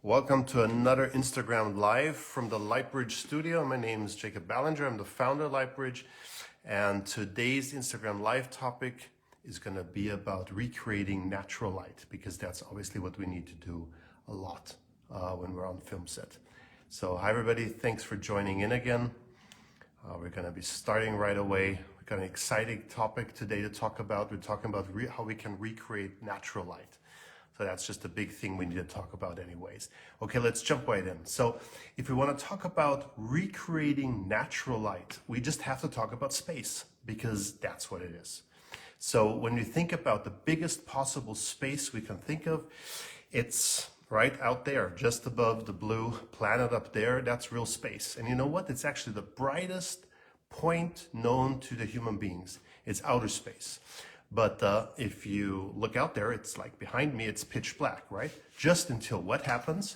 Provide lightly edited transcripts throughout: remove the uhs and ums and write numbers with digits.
Welcome to another Instagram Live from the Lightbridge studio. My name is Jakob Ballinger. I'm the founder of Lightbridge. And today's Instagram Live topic is going to be about recreating natural light, because that's obviously what we need to do a lot when we're on film set. So hi everybody, thanks for joining in again. We're going to be starting right away. We've got an exciting topic today to talk about. We're talking about how we can recreate natural light. So that's just a big thing we need to talk about anyways. Okay, let's jump right in. So if we want to talk about recreating natural light, we just have to talk about space, because that's what it is. So when we think about the biggest possible space we can think of, it's right out there, just above the blue planet up there. That's real space. And you know what? It's actually the brightest point known to the human beings. It's outer space. But if you look out there, it's like behind me, it's pitch black, right? Just until what happens?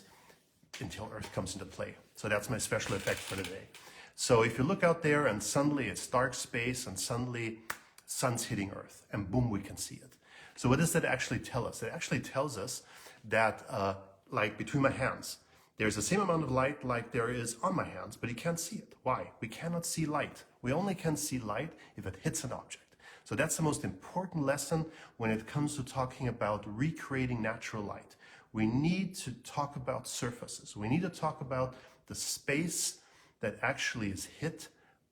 Until Earth comes into play. So that's my special effect for today. So if you look out there and suddenly it's dark space and suddenly sun's hitting Earth and boom, we can see it. So what does that actually tell us? It actually tells us that like between my hands, there's the same amount of light like there is on my hands, but you can't see it. Why? We cannot see light. We only can see light if it hits an object. So that's the most important lesson when it comes to talking about recreating natural light. We need to talk about surfaces. We need to talk about the space that actually is hit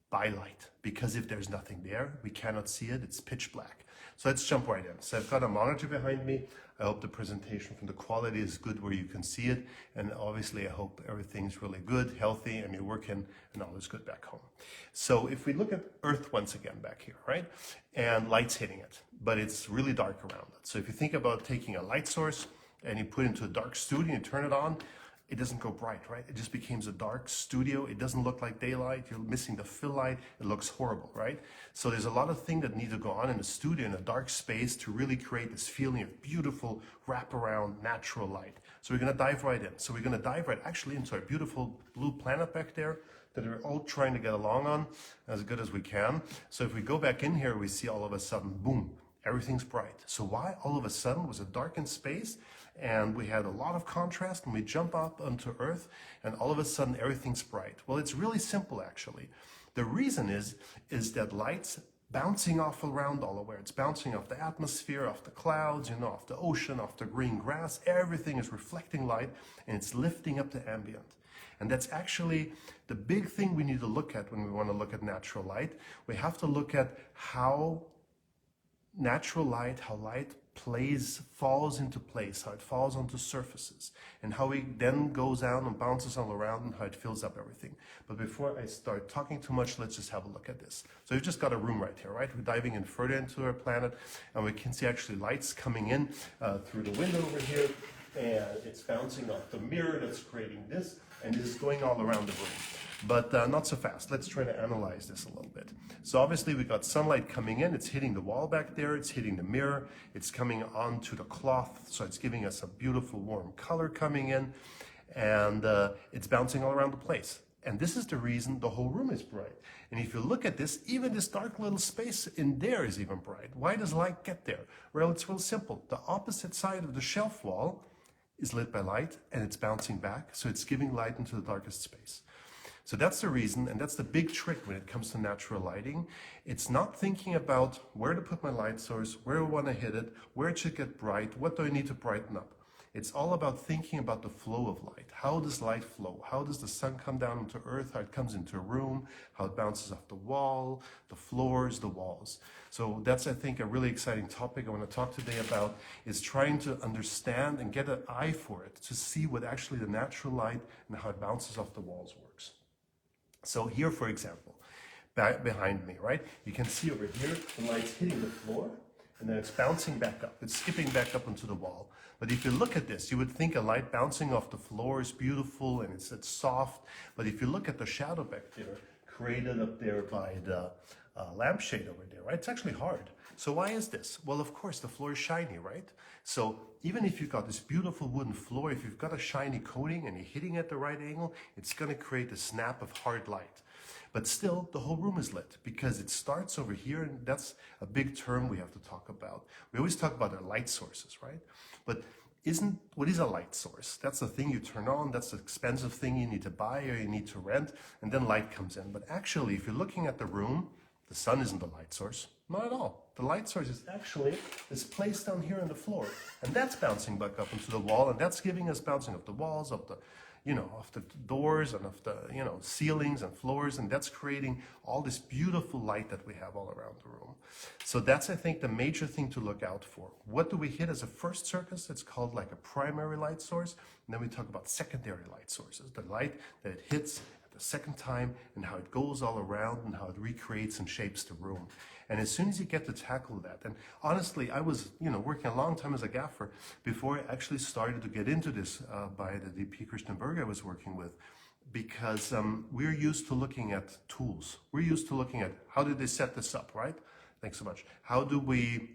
by light, because if there's nothing there, we cannot see it. It's pitch black. So let's jump right in. So I've got a monitor behind me. I hope the presentation from the quality is good where you can see it. And obviously I hope everything's really good, healthy, and you're working and all is good back home. So if we look at Earth once again back here, right? And light's hitting it, but it's really dark around it. So if you think about taking a light source and you put it into a dark studio and you turn it on, it doesn't go bright, right? It just becomes a dark studio. It doesn't look like daylight. You're missing the fill light. It looks horrible, right? So there's a lot of things that need to go on in a studio, in a dark space, to really create this feeling of beautiful wraparound natural light. So we're gonna dive right in. So we're gonna dive right actually into our beautiful blue planet back there that we're all trying to get along on as good as we can. So if we go back in here, we see all of a sudden, boom, everything's bright. So why all of a sudden was it dark in space? And we had a lot of contrast, and we jump up onto Earth and all of a sudden everything's bright. Well, it's really simple actually. The reason is that light's bouncing off around all over. It's bouncing off the atmosphere, off the clouds, off the ocean, off the green grass. Everything is reflecting light and it's lifting up the ambient. And that's actually the big thing we need to look at when we want to look at natural light. We have to look at how natural light, how light falls into place, how it falls onto surfaces, and how it then goes down and bounces all around and how it fills up everything. But before I start talking too much, let's just have a look at this. So we've just got a room right here, right? We're diving in further into our planet, and we can see actually lights coming in through the window over here, and it's bouncing off the mirror that's creating this, and this is going all around the room. But not so fast. Let's try to analyze this a little bit. So obviously we got sunlight coming in, it's hitting the wall back there, it's hitting the mirror, it's coming onto the cloth, so it's giving us a beautiful warm color coming in, and it's bouncing all around the place. And this is the reason the whole room is bright. And if you look at this, even this dark little space in there is even bright. Why does light get there? Well, it's real simple. The opposite side of the shelf wall is lit by light, and it's bouncing back, so it's giving light into the darkest space. So that's the reason, and that's the big trick when it comes to natural lighting. It's not thinking about where to put my light source, where I want to hit it, where it should get bright, what do I need to brighten up. It's all about thinking about the flow of light. How does light flow? How does the sun come down into Earth? How it comes into a room? How it bounces off the wall, the floors, the walls. So that's, I think, a really exciting topic I want to talk today about, is trying to understand and get an eye for it, to see what actually the natural light and how it bounces off the walls works. So here, for example, back behind me, right? You can see over here, the light's hitting the floor, and then it's bouncing back up. It's skipping back up onto the wall. But if you look at this, you would think a light bouncing off the floor is beautiful and it's soft. But if you look at the shadow back there, created up there by the lampshade over there, right? It's actually hard. So why is this? Well, of course, the floor is shiny, right? So even if you've got this beautiful wooden floor, if you've got a shiny coating and you're hitting at the right angle, it's going to create a snap of hard light. But still, the whole room is lit because it starts over here, and that's a big term we have to talk about. We always talk about our light sources, right? But what is a light source? That's the thing you turn on, that's the expensive thing you need to buy or you need to rent, and then light comes in. But actually, if you're looking at the room, the sun isn't the light source, not at all. The light source is actually this place down here on the floor, and that's bouncing back up into the wall, and that's giving us bouncing off the walls, of the, of the doors and of the, ceilings and floors, and that's creating all this beautiful light that we have all around the room. So that's, I think, the major thing to look out for. What do we hit as a first circus? It's called like a primary light source, and then we talk about secondary light sources, the light that it hits at the second time and how it goes all around and how it recreates and shapes the room. And as soon as you get to tackle that, and honestly, I was, working a long time as a gaffer before I actually started to get into this by the DP Christian Berger I was working with, because we're used to looking at tools. We're used to looking at how did they set this up, right? Thanks so much. How do we,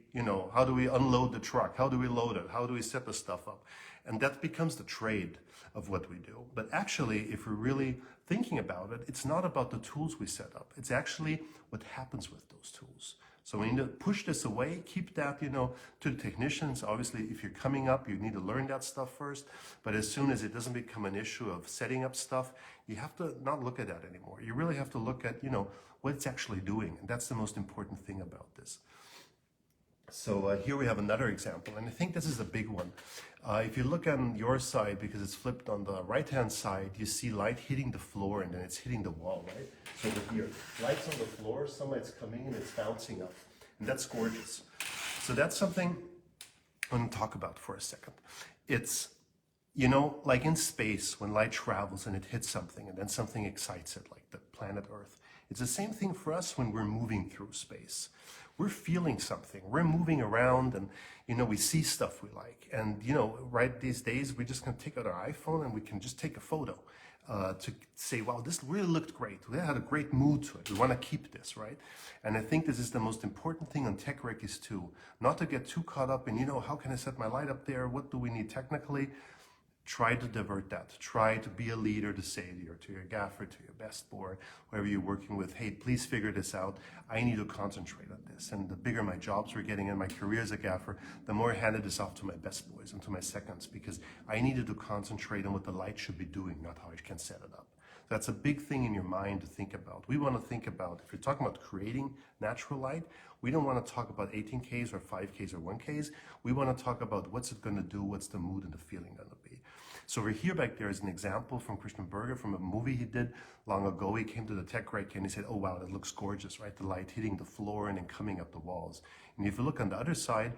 how do we unload the truck? How do we load it? How do we set the stuff up? And that becomes the trade of what we do. But actually, if we're really thinking about it, it's not about the tools we set up. It's actually what happens with those tools. So we need to push this away, keep that, to the technicians. Obviously, if you're coming up, you need to learn that stuff first. But as soon as it doesn't become an issue of setting up stuff, you have to not look at that anymore. You really have to look at, what it's actually doing. And that's the most important thing about this. So here we have another example, and I think this is a big one. If you look on your side, because it's flipped on the right-hand side, you see light hitting the floor and then it's hitting the wall, right? So here, light's on the floor, sunlight's coming in, it's bouncing up, and that's gorgeous. So that's something I'm going to talk about for a second. It's, like in space, when light travels and it hits something and then something excites it, like the planet Earth. It's the same thing for us when we're moving through space. We're feeling something. We're moving around and, we see stuff we like. And, right these days, we're just going to take out our iPhone and we can just take a photo to say, wow, this really looked great. We had a great mood to it. We want to keep this, right? And I think this is the most important thing on tech rec is too, not to get too caught up in, how can I set my light up there? What do we need technically? Try to divert that. Try to be a leader to say to your gaffer, to your best board, whoever you're working with, hey, please figure this out. I need to concentrate on this. And the bigger my jobs were getting in my career as a gaffer, the more I handed this off to my best boys and to my seconds, because I needed to concentrate on what the light should be doing, not how I can set it up. That's a big thing in your mind to think about. We want to think about, if you're talking about creating natural light, we don't want to talk about 18Ks or 5Ks or 1Ks. We want to talk about what's it going to do, what's the mood and the feeling going to be. So over here back there is an example from Christian Berger from a movie he did long ago. He came to the tech rec and he said, oh wow, that looks gorgeous, right? The light hitting the floor and then coming up the walls. And if you look on the other side,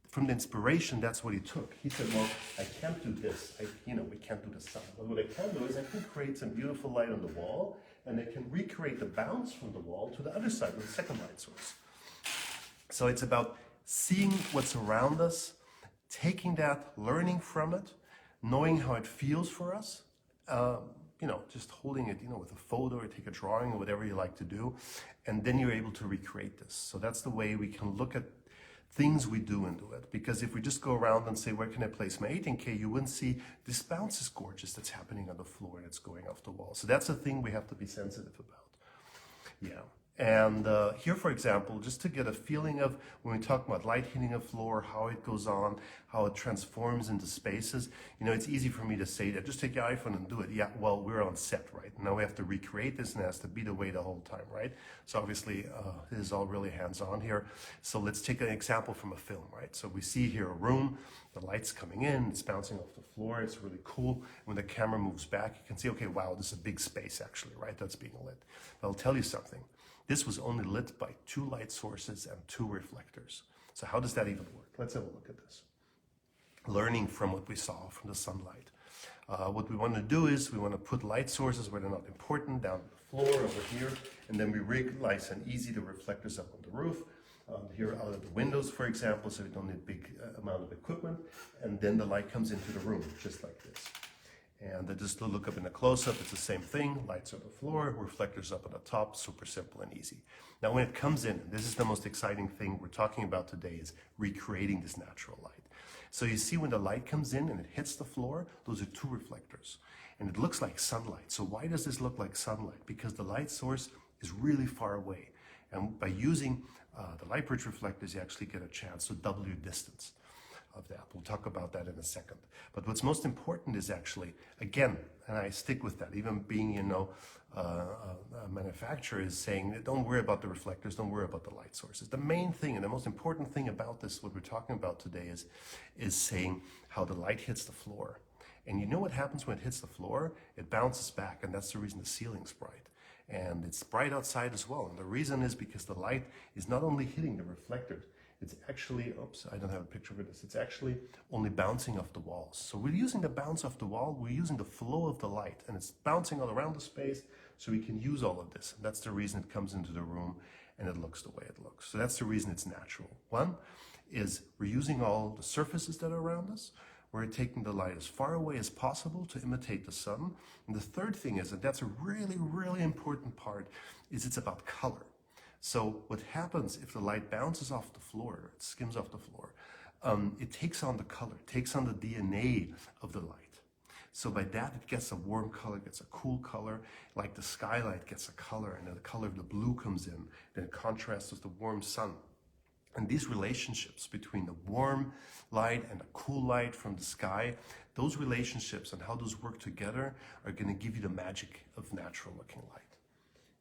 from the inspiration, that's what he took. He said, well, I can't do this. We can't do the sun. But what I can do is I can create some beautiful light on the wall and I can recreate the bounce from the wall to the other side with the second light source. So it's about seeing what's around us, taking that, learning from it, knowing how it feels for us, just holding it, with a photo or take a drawing or whatever you like to do, and then you're able to recreate this. So that's the way we can look at things we do into it. Because if we just go around and say, where can I place my 18K, you wouldn't see this bounce is gorgeous that's happening on the floor and it's going off the wall. So that's a thing we have to be sensitive about. Yeah. And here, for example, just to get a feeling of when we talk about light hitting a floor, how it goes on, how it transforms into spaces, it's easy for me to say that. Just take your iPhone and do it. Yeah, well, we're on set, right? Now we have to recreate this and it has to be the way the whole time, right? So obviously, this is all really hands-on here. So let's take an example from a film, right? So we see here a room, the light's coming in, it's bouncing off the floor, it's really cool. When the camera moves back, you can see, okay, wow, this is a big space actually, right? That's being lit. But I'll tell you something. This was only lit by 2 light sources and 2 reflectors. So how does that even work? Let's have a look at this. Learning from what we saw from the sunlight. What we want to do is we want to put light sources where they're not important down the floor over here, and then we rig nice and easy the reflectors up on the roof. Here out of the windows, for example, so we don't need a big amount of equipment, and then the light comes into the room, just like this. And just to look up in a close-up, it's the same thing. Lights on the floor, reflectors up on the top, super simple and easy. Now when it comes in, this is the most exciting thing we're talking about today, is recreating this natural light. So you see when the light comes in and it hits the floor, those are 2 reflectors. And it looks like sunlight. So why does this look like sunlight? Because the light source is really far away. And by using the Lightbridge reflectors, you actually get a chance to double your distance. of that. We'll talk about that in a second. But what's most important is actually, again, and I stick with that, even being, a manufacturer is saying, don't worry about the reflectors, don't worry about the light sources. The main thing and the most important thing about this, what we're talking about today, is saying how the light hits the floor. And you know what happens when it hits the floor? It bounces back, and that's the reason the ceiling's bright. And it's bright outside as well. And the reason is because the light is not only hitting the reflectors, it's actually, oops, I don't have a picture for this. It's actually only bouncing off the walls. So we're using the bounce off the wall, we're using the flow of the light, and it's bouncing all around the space, so we can use all of this. And that's the reason it comes into the room and it looks the way it looks. So that's the reason it's natural. One is we're using all the surfaces that are around us. We're taking the light as far away as possible to imitate the sun. And the third thing is, and that's a really, really important part, is it's about color. So what happens if the light bounces off the floor, it skims off the floor, it takes on the color, it takes on the DNA of the light. So by that, it gets a warm color, gets a cool color, like the skylight gets a color, and then the color of the blue comes in, then it contrasts with the warm sun. And these relationships between the warm light and the cool light from the sky, those relationships and how those work together are going to give you the magic of natural looking light.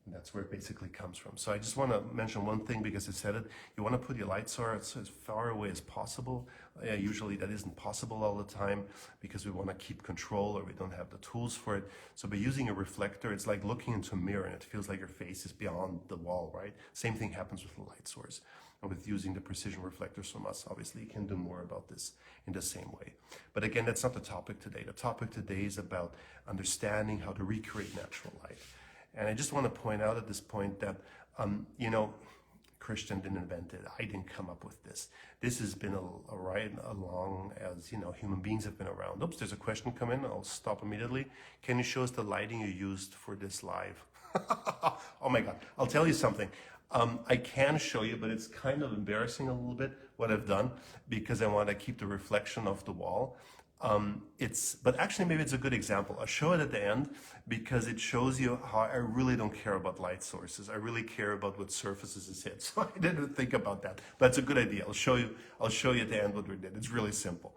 And that's where it basically comes from. So I just want to mention one thing because I said it. You want to put your light source as far away as possible. Usually that isn't possible all the time because we want to keep control or we don't have the tools for it. So by using a reflector, it's like looking into a mirror and it feels like your face is beyond the wall, right? Same thing happens with the light source. And with using the precision reflectors from us, obviously you can do more about this in the same way. But again, that's not the topic today. The topic today is about understanding how to recreate natural light. And I just want to point out at this point that, Christian didn't invent it. I didn't come up with this. This has been a right along as, human beings have been around. Oops, there's a question come in. I'll stop immediately. Can you show us the lighting you used for this live? Oh my God. I'll tell you something. I can show you, but it's kind of embarrassing a little bit what I've done because I want to keep the reflection of the wall. But actually maybe it's a good example. I'll show it at the end because it shows you how I really don't care about light sources. I really care about what surfaces is hit. So I didn't think about that, but it's a good idea. I'll show you at the end what we did. It's really simple.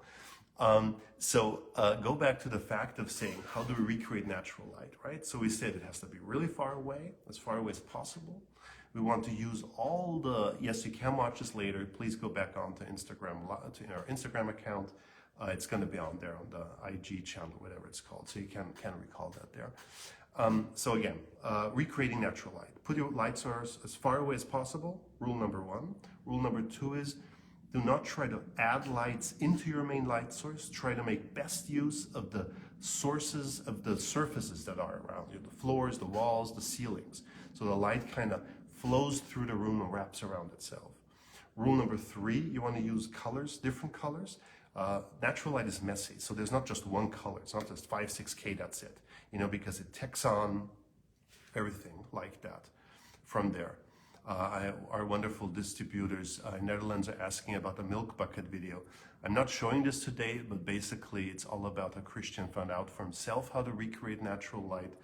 Go back to the fact of saying, how do we recreate natural light, right? So we said it has to be really far away as as possible. We want to use all the, yes, you can watch this later. Please go back onto Instagram, to our Instagram account. It's going to be on there on the IG channel, whatever it's called. So you can recall that there. So again, recreating natural light. Put your light source as far away as possible. Rule number one. Rule number two is do not try to add lights into your main light source. Try to make best use of the sources of the surfaces that are around you, the floors, the walls, the ceilings. So the light kind of flows through the room and wraps around itself. Rule number three, you want to use colors, different colors. Natural light is messy, so there's not just one color. It's not just 5, 6K, that's it. Because it takes on everything like that from there. Our wonderful distributors in Netherlands are asking about the milk bucket video. I'm not showing this today, but basically it's all about how Christian found out for himself how to recreate natural light.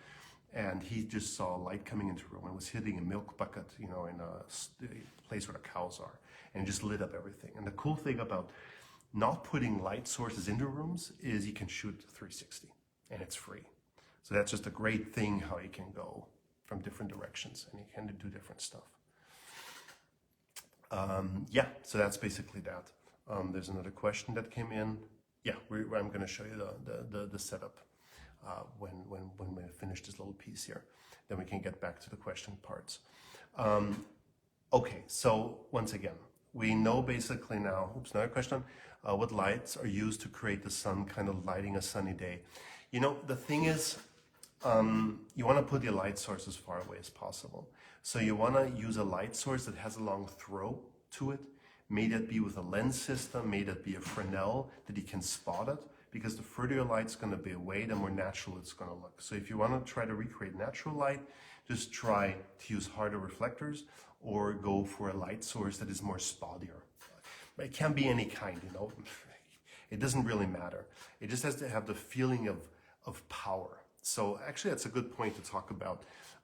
And he just saw light coming into the room and was hitting a milk bucket, in a place where the cows are, and it just lit up everything. And the cool thing about not putting light sources into rooms is you can shoot 360 and it's free. So that's just a great thing how you can go from different directions and you can do different stuff. So that's basically that. There's another question that came in. I'm going to show you the setup when we finish this little piece here. Then we can get back to the question parts. Okay, so once again, we know basically now, another question, what lights are used to create the sun kind of lighting a sunny day. The thing is, you want to put your light source as far away as possible. So you want to use a light source that has a long throw to it. May that be with a lens system, may that be a Fresnel that you can spot it, because the further your light's going to be away, the more natural it's going to look. So if you want to try to recreate natural light, just try to use harder reflectors or go for a light source that is more spottier. It can be any kind, It doesn't really matter. It just has to have the feeling of power. So actually that's a good point to talk about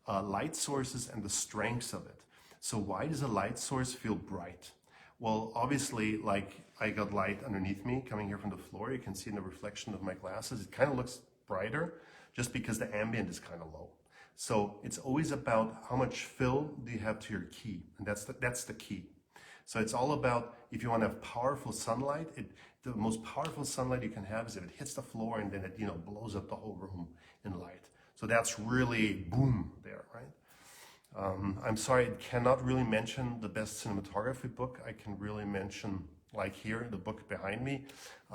light sources and the strengths of it. So why does a light source feel bright? Well, obviously, like I got light underneath me coming here from the floor. You can see in the reflection of my glasses, it kind of looks brighter just because the ambient is kind of low. So it's always about how much fill do you have to your key, and that's the key. So it's all about, if you want to have powerful sunlight, the most powerful sunlight you can have is if it hits the floor and then it, you know, blows up the whole room in light. So that's really boom there, right? I'm sorry, I cannot really mention the best cinematography book. I can really mention, like here, the book behind me,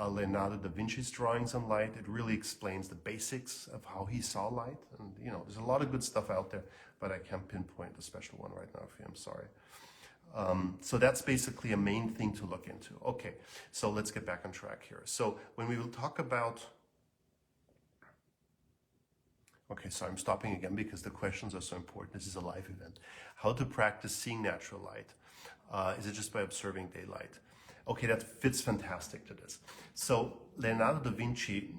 Leonardo da Vinci's drawings on light. It really explains the basics of how he saw light. And, you know, there's a lot of good stuff out there, but I can't pinpoint a special one right now for you, I'm sorry. So that's basically a main thing to look into. Okay, so let's get back on track here. So when we will talk about, okay, so I'm stopping again because the questions are so important. This is a live event. How to practice seeing natural light? Is it just by observing daylight? Okay, that fits fantastic to this. So Leonardo da Vinci,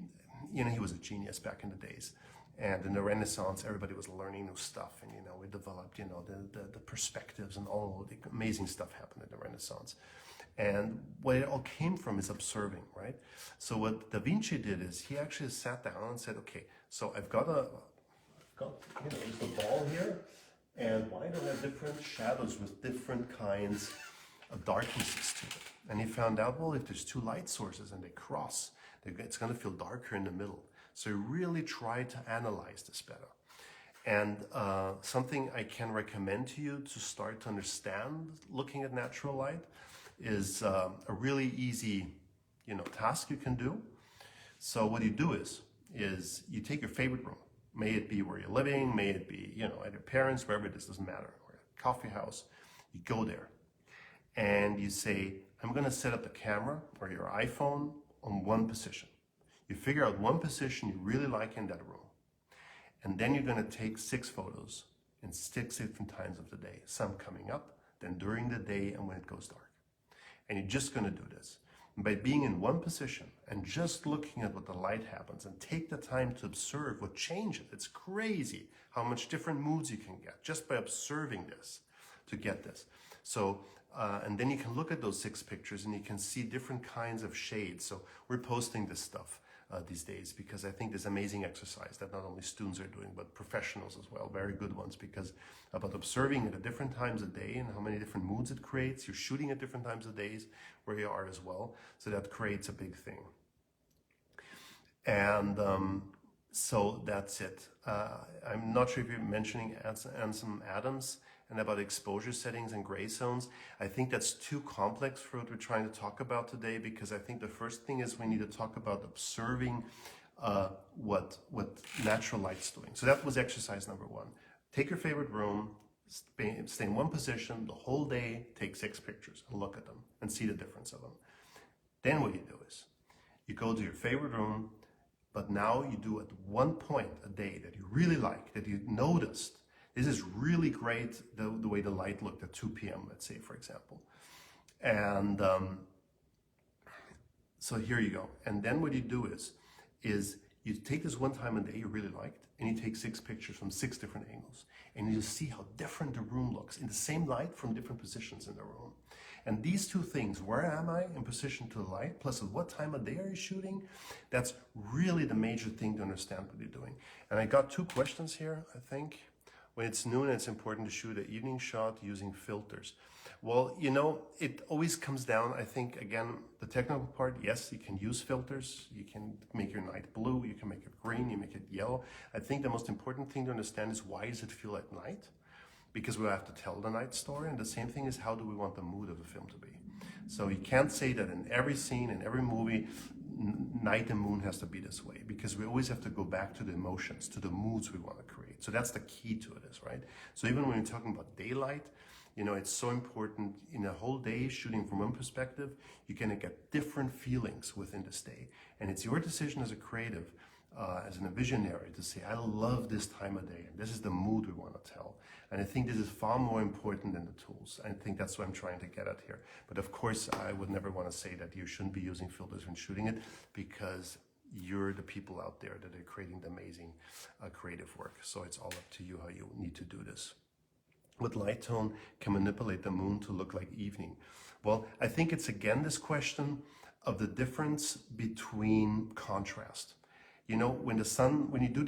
you know, he was a genius back in the days. And in the Renaissance, everybody was learning new stuff. And, you know, we developed, you know, the perspectives and all the amazing stuff happened in the Renaissance. And what it all came from is observing, right? So what Da Vinci did is he actually sat down and said, okay, so I've got you know, there's a ball here. And why do I have different shadows with different kinds of darknesses to it? And he found out, well, if there's two light sources and they cross, it's going to feel darker in the middle. So he really tried to analyze this better. And something I can recommend to you to start to understand looking at natural light is a really easy, you know, task you can do. So what you do is you take your favorite room. May it be where you're living, may it be, you know, at your parents', wherever it is, doesn't matter, or a coffee house. You go there and you say, I'm going to set up the camera or your iPhone on one position. You figure out one position you really like in that room. And then you're going to take 6 photos in 6 different times of the day. Some coming up, then during the day, and when it goes dark. And you're just going to do this. And by being in one position and just looking at what the light happens and take the time to observe what changes. It's crazy how much different moods you can get just by observing this to get this. So, and then you can look at those 6 pictures and you can see different kinds of shades. So we're posting this stuff these days because I think this amazing exercise that not only students are doing, but professionals as well, very good ones, because about observing it at different times of day and how many different moods it creates. You're shooting at different times of days where you are as well. So that creates a big thing. And so that's it. I'm not sure if you're mentioning Ansem Adams and about exposure settings and gray zones. I think that's too complex for what we're trying to talk about today, because I think the first thing is we need to talk about observing what natural light's doing. So that was exercise number 1. Take your favorite room, stay in one position the whole day, take 6 pictures and look at them and see the difference of them. Then what you do is you go to your favorite room, but now you do at one point a day that you really like, that you noticed. This is really great, the way the light looked at 2 p.m., let's say, for example. And so here you go. And then what you do is you take this one time a day you really liked, and you take 6 pictures from 6 different angles. And you see how different the room looks in the same light from different positions in the room. And these 2 things, where am I in position to the light, plus at what time of day are you shooting, that's really the major thing to understand what you're doing. And I got 2 questions here, I think. When it's noon, it's important to shoot an evening shot using filters. Well, you know, it always comes down, I think, again, the technical part, yes, you can use filters. You can make your night blue, you can make it green, you make it yellow. I think the most important thing to understand is, why does it feel at night? Because we have to tell the night story, and the same thing is, how do we want the mood of the film to be? So you can't say that in every scene, in every movie, night and moon has to be this way, because we always have to go back to the emotions, to the moods we want to create. So that's the key to it, is right. So even when you're talking about daylight, you know, it's so important. In a whole day shooting from one perspective, you're going to get different feelings within this day, and it's your decision as a creative, as a visionary, to say, I love this time of day and this is the mood we want to tell. And I think this is far more important than the tools. I think that's what I'm trying to get at here. But of course, I would never want to say that you shouldn't be using filters when shooting it, because you're the people out there that are creating the amazing creative work. So it's all up to you how you need to do this. with light tone can manipulate the moon to look like evening? Well, I think it's again this question of the difference between contrast. You know, when the sun, when you do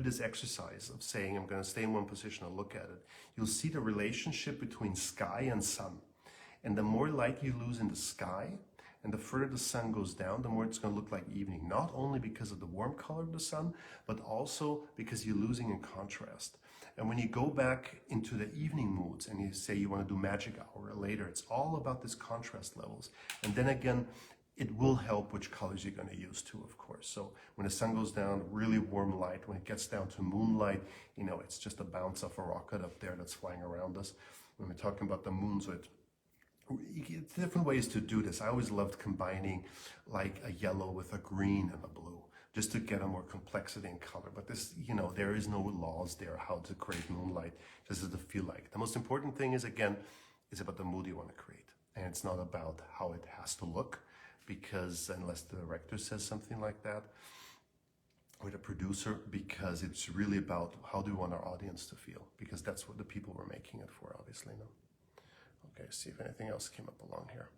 this exercise of saying, I'm going to stay in one position and look at it, you'll see the relationship between sky and sun. And the more light you lose in the sky, and the further the sun goes down, the more it's going to look like evening. Not only because of the warm color of the sun, but also because you're losing in contrast. And when you go back into the evening moods and you say you want to do magic hour or later, it's all about this contrast levels. And then again, it will help which colors you're going to use too, of course. So when the sun goes down, really warm light. When it gets down to moonlight, you know, it's just a bounce of a rocket up there that's flying around us. When we're talking about the moon, so it's different ways to do this. I always loved combining like a yellow with a green and a blue, just to get a more complexity in color. But this, you know, there is no laws there how to create moonlight, just as to feel like. The most important thing is, again, is about the mood you want to create. And it's not about how it has to look, because unless the director says something like that, or the producer, because it's really about how do we want our audience to feel, because that's what the people we're making it for, obviously. No. Okay, see if anything else came up along here.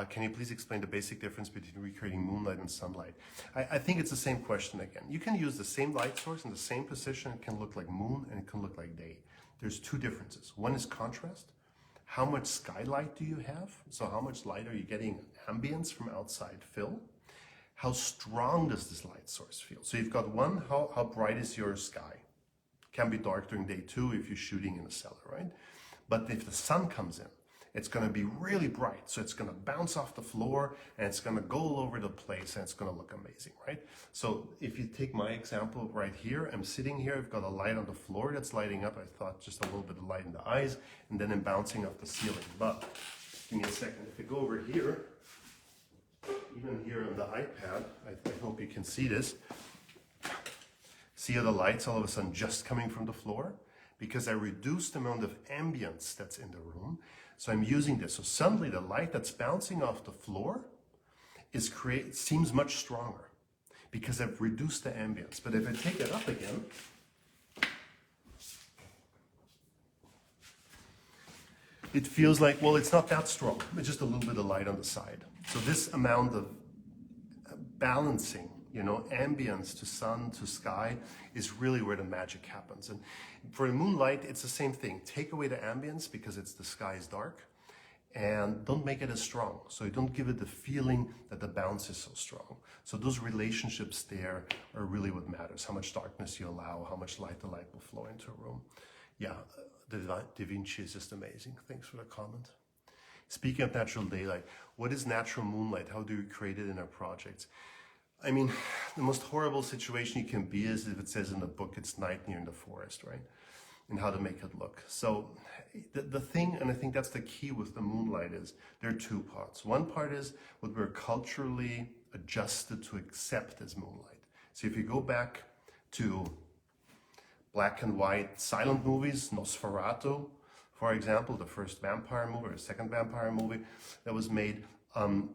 Can you please explain the basic difference between recreating moonlight and sunlight? I think it's the same question again. You can use the same light source in the same position. It can look like moon and it can look like day. There's two differences. One is contrast. How much skylight do you have? So how much light are you getting ambience from outside fill? How strong does this light source feel? So you've got one, how bright is your sky? Can be dark during day too if you're shooting in a cellar, right? But if the sun comes in, it's going to be really bright. So it's going to bounce off the floor and it's going to go all over the place and it's going to look amazing, right? So if you take my example right here, I'm sitting here, I've got a light on the floor that's lighting up. I thought just a little bit of light in the eyes and then I'm bouncing off the ceiling. But give me a second. If you go over here, even here on the iPad, I hope you can see this. See how the light's all of a sudden just coming from the floor? Because I reduced the amount of ambience that's in the room. So I'm using this. So suddenly the light that's bouncing off the floor seems much stronger because I've reduced the ambience. But if I take it up again, it feels like, well, it's not that strong. It's just a little bit of light on the side. So this amount of balancing, you know, ambience to sun, to sky, is really where the magic happens. And for the moonlight, it's the same thing. Take away the ambience because the sky is dark, and don't make it as strong. So you don't give it the feeling that the bounce is so strong. So those relationships there are really what matters. How much darkness you allow, how much light the light will flow into a room. Yeah, the Da Vinci is just amazing. Thanks for the comment. Speaking of natural daylight, what is natural moonlight? How do we create it in our projects? I mean, the most horrible situation you can be is if it says in the book it's night near in the forest, right? And how to make it look. So the thing, and I think that's the key with the moonlight, is there are two parts. One part is what we're culturally adjusted to accept as moonlight. So if you go back to black and white silent movies, Nosferatu, for example, the first vampire movie or second vampire movie that was made,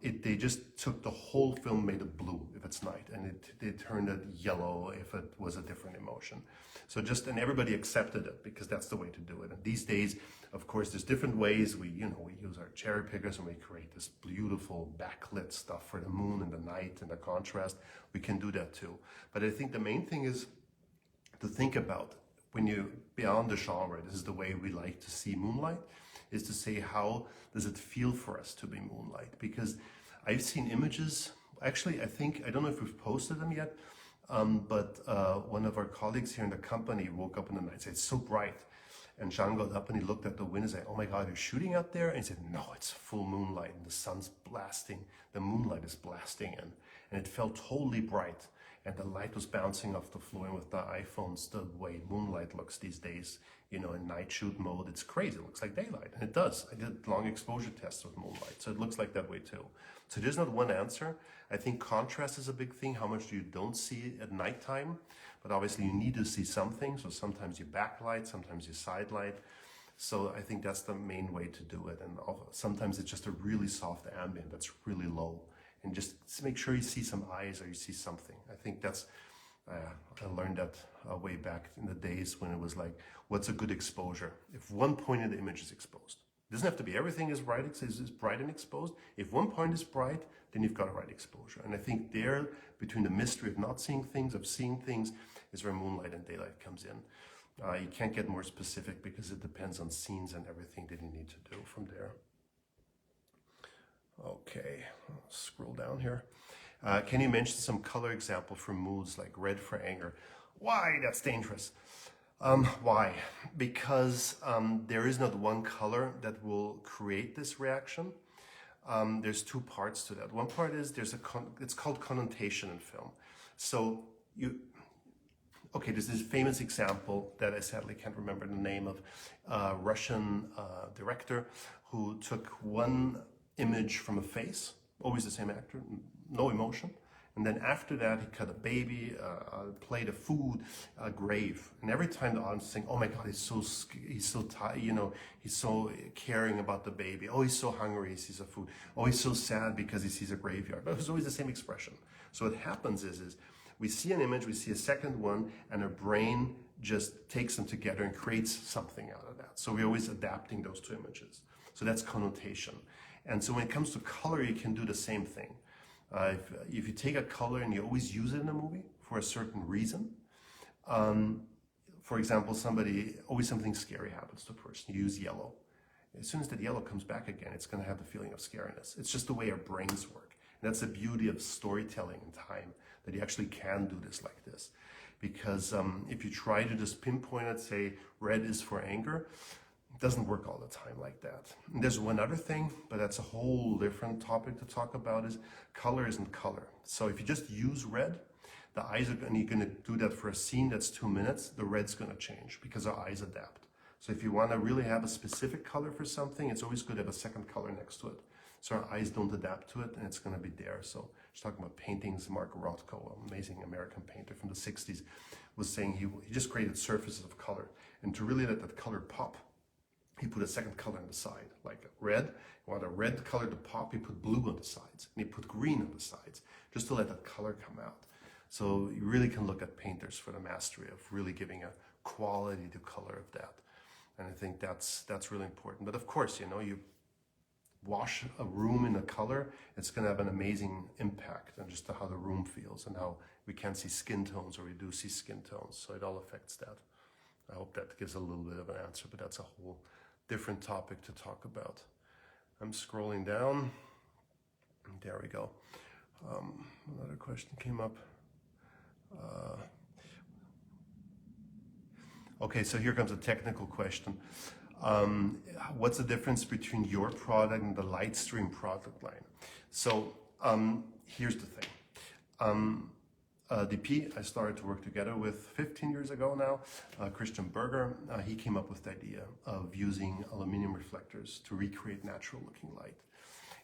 they just took the whole film, made it blue if it's night, and they turned it yellow if it was a different emotion. So and everybody accepted it because that's the way to do it. And these days, of course, there's different ways. We use our cherry pickers and we create this beautiful backlit stuff for the moon and the night and the contrast. We can do that too. But I think the main thing is to think about when you beyond the genre. This is the way we like to see moonlight. Is to say, how does it feel for us to be moonlight? Because I've seen images, actually, I don't know if we've posted them yet, but one of our colleagues here in the company woke up in the night and said, it's so bright. And Jean got up and he looked at the window and said, oh my God, you're shooting out there? And he said, no, it's full moonlight and the sun's blasting, the moonlight is blasting in. And it felt totally bright. And the light was bouncing off the floor, and with the iPhones, the way moonlight looks these days, in night shoot mode, it's crazy. It looks like daylight, and it does. I did long exposure tests with moonlight, so it looks like that way too. So there's not one answer. I think contrast is a big thing. How much do you don't see at nighttime? But obviously you need to see something. So sometimes you backlight, sometimes you side light. So I think that's the main way to do it. And sometimes it's just a really soft ambient that's really low. And just make sure you see some eyes or you see something. I think that's I learned that way back in the days when it was like, what's a good exposure? If one point in the image is exposed, it doesn't have to be everything is bright, is bright and exposed. If one point is bright, then you've got a right exposure. And I think there, between the mystery of not seeing things, of seeing things, is where moonlight and daylight comes in. You can't get more specific because it depends on scenes and everything that you need to do from there. Okay, I'll scroll down here. Can you mention some color example for moods like red for anger? Why? That's dangerous. Why? Because there is not one color that will create this reaction. There's two parts to that. One part is it's called connotation in film. So there's this famous example that I sadly can't remember the name of, a Russian director who took one image from a face, always the same actor, no emotion. And then after that, he cut a baby, a plate of food, a grave. And every time the audience is saying, "Oh my God, he's so tired, he's so caring about the baby. Oh, he's so hungry, he sees a food. Oh, he's so sad because he sees a graveyard." But it was always the same expression. So what happens is we see an image, we see a second one, and our brain just takes them together and creates something out of that. So we're always adapting those two images. So that's connotation. And so when it comes to color, you can do the same thing. If you take a color and you always use it in a movie for a certain reason, for example, always something scary happens to a person, you use yellow. As soon as that yellow comes back again, it's going to have the feeling of scariness. It's just the way our brains work. And that's the beauty of storytelling in time, that you actually can do this like this. Because if you try to just pinpoint it, say red is for anger, it doesn't work all the time like that. And there's one other thing, but that's a whole different topic to talk about, is color isn't color. So if you just use red, the eyes are, and you're going to do that for a scene that's 2 minutes, the red's going to change because our eyes adapt. So if you want to really have a specific color for something, it's always good to have a second color next to it. So our eyes don't adapt to it and it's going to be there. So just talking about paintings, Mark Rothko, an amazing American painter from the 60s, was saying he just created surfaces of color. And to really let that color pop, he put a second color on the side, like red. You want a red color to pop, he put blue on the sides, and he put green on the sides, just to let that color come out. So you really can look at painters for the mastery of really giving a quality to color of that. And I think that's really important. But of course, you wash a room in a color, it's going to have an amazing impact on just how the room feels and how we can't see skin tones, or we do see skin tones. So it all affects that. I hope that gives a little bit of an answer, but that's a whole different topic to talk about. I'm scrolling down. There we go. Another question came up. Okay, so here comes a technical question. What's the difference between your product and the Lightstream product line? So here's the thing. DP, I started to work together with 15 years ago now. Christian Berger, he came up with the idea of using aluminum reflectors to recreate natural looking light.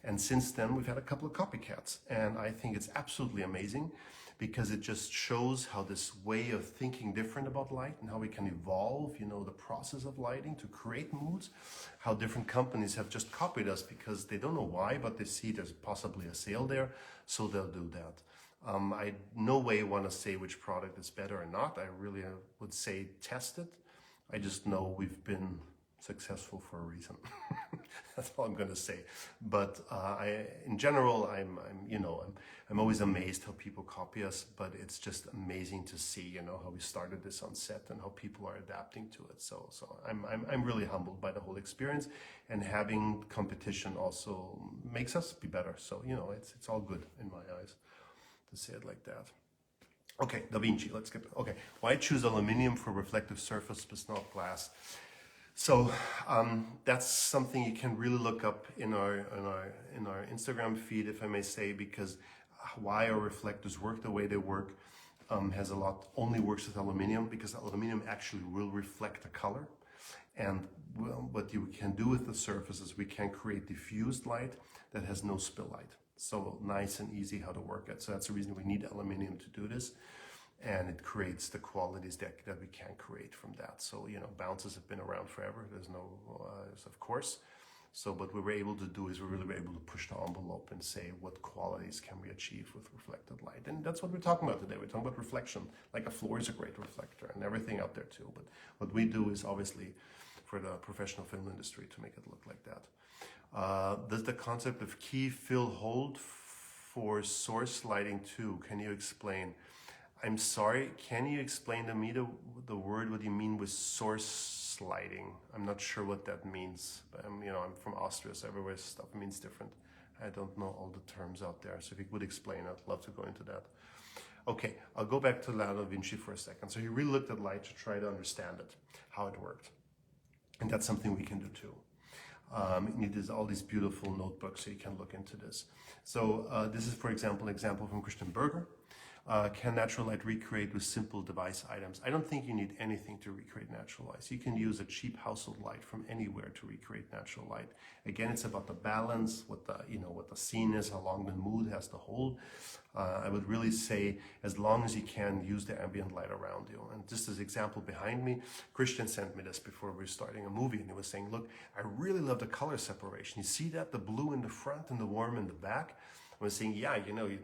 And since then, we've had a couple of copycats. And I think it's absolutely amazing because it just shows how this way of thinking different about light and how we can evolve, the process of lighting to create moods, how different companies have just copied us because they don't know why, but they see there's possibly a sale there, so they'll do that. I no way want to say which product is better or not. I really would say test it. I just know we've been successful for a reason. That's all I'm going to say. But in general, I'm always amazed how people copy us. But it's just amazing to see, how we started this on set and how people are adapting to it. So I'm really humbled by the whole experience, and having competition also makes us be better. So it's all good in my eyes, to say it like that. Okay, Da Vinci, let's get, okay. Why choose aluminum for reflective surface but not glass? So that's something you can really look up in our Instagram feed, if I may say, because why our reflectors work the way they work only works with aluminum, because aluminum actually will reflect the color. And what you can do with the surface is we can create diffused light that has no spill light. So nice and easy how to work it. So that's the reason we need aluminum to do this. And it creates the qualities that we can create from that. So, bounces have been around forever. There's no, of course, So what we were able to do is we really were able to push the envelope and say what qualities can we achieve with reflected light. And that's what we're talking about today. We're talking about reflection. Like a floor is a great reflector and everything out there too. But what we do is obviously for the professional film industry to make it look like that. Does the concept of key fill hold for source lighting too? Can you explain? I'm sorry, can you explain to me the word, what you mean with source lighting? I'm not sure what that means. But I'm from Austria, so everywhere stuff means different. I don't know all the terms out there. So if you would explain, I'd love to go into that. Okay, I'll go back to Leonardo da Vinci for a second. So he really looked at light to try to understand it, how it worked. And that's something we can do too. You need all these beautiful notebooks so you can look into this. So this is, for example, an example from Christian Berger. Can natural light recreate with simple device items? I don't think you need anything to recreate natural light. You can use a cheap household light from anywhere to recreate natural light. Again, it's about the balance, what the scene is, how long the mood has to hold. I would really say, as long as you can, use the ambient light around you. And just as example behind me, Christian sent me this before we were starting a movie, and he was saying, look, I really love the color separation. You see that? The blue in the front and the warm in the back? I was saying, yeah,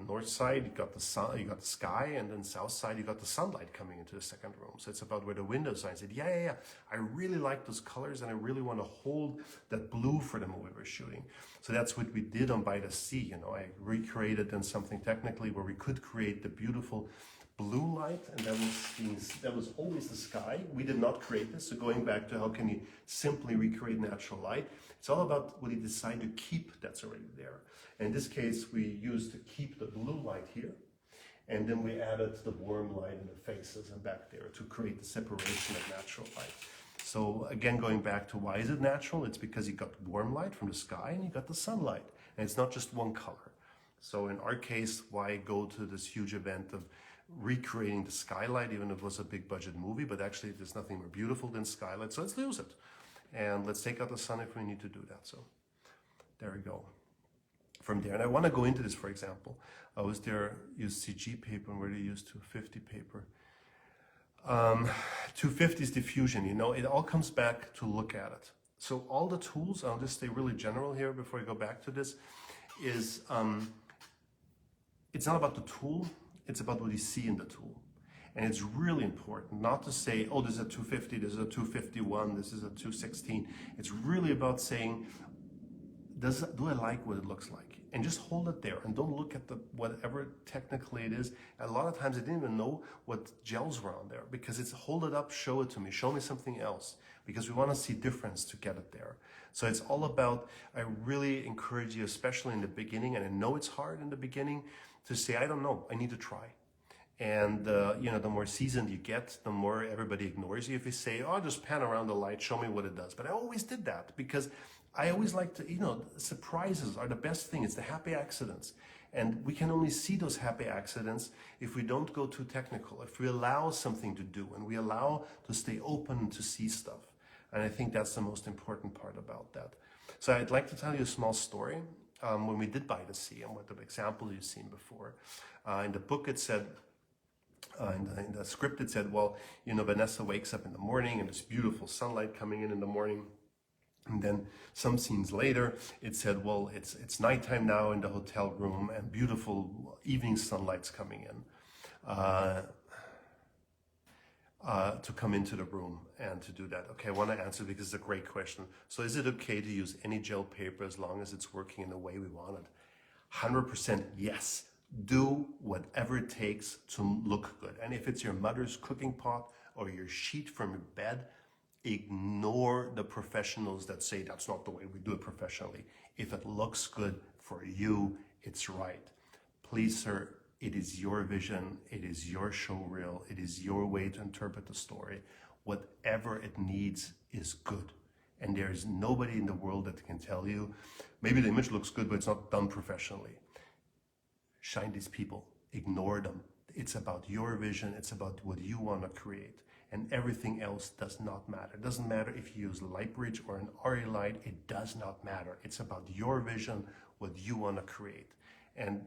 north side, you got the sun, you got the sky, and then south side, you got the sunlight coming into the second room. So it's about where the windows are. I said, yeah. I really like those colors, and I really want to hold that blue for the movie we're shooting. So that's what we did on By the Sea. I recreated then something technically where we could create the beautiful blue light, and that was always the sky. We did not create this. So going back to how can you simply recreate natural light, it's all about what you decide to keep that's already there. In this case, we used to keep the blue light here, and then we added the warm light in the faces and back there to create the separation of natural light. So again, going back to why is it natural? It's because you got warm light from the sky and you got the sunlight, and it's not just one color. So in our case, why go to this huge event of recreating the skylight, even if it was a big budget movie, but actually there's nothing more beautiful than skylight, so let's use it. And let's take out the sun if we need to do that. So there we go. From there, and I want to go into this, for example. I was there, used CG paper, and where do you use 250 paper? 250 is diffusion, it all comes back to look at it. So all the tools, I'll just stay really general here before I go back to this, is it's not about the tool, it's about what you see in the tool. And it's really important not to say, oh, this is a 250, this is a 251, this is a 216. It's really about saying, do I like what it looks like? And just hold it there and don't look at whatever technically it is. And a lot of times I didn't even know what gels were on there because it's hold it up, show it to me, show me something else, because we want to see difference to get it there. So it's all about, I really encourage you, especially in the beginning, and I know it's hard in the beginning, to say, I don't know, I need to try. And the more seasoned you get, the more everybody ignores you. If you say, oh, just pan around the light, show me what it does. But I always did that because I always like to, surprises are the best thing. It's the happy accidents. And we can only see those happy accidents if we don't go too technical, if we allow something to do and we allow to stay open to see stuff. And I think that's the most important part about that. So I'd like to tell you a small story. When we did By the Sea, and what the example you've seen before. In the book it said, in the script it said, well, Vanessa wakes up in the morning and there's beautiful sunlight coming in the morning. And then some scenes later, it said, well, it's nighttime now in the hotel room and beautiful evening sunlight's coming in to come into the room and to do that. Okay, I want to answer because it's a great question. So is it okay to use any gel paper as long as it's working in the way we want it? 100% yes. Do whatever it takes to look good. And if it's your mother's cooking pot or your sheet from your bed, ignore the professionals that say that's not the way we do it professionally. If it looks good for you, it's right. Please, sir, it is your vision, it is your show reel, it is your way to interpret the story. Whatever it needs is good. And there is nobody in the world that can tell you, maybe the image looks good, but it's not done professionally. Shine these people, ignore them. It's about your vision, it's about what you want to create. And everything else does not matter. It doesn't matter if you use Lightbridge or an RE light, it does not matter. It's about your vision, what you want to create. And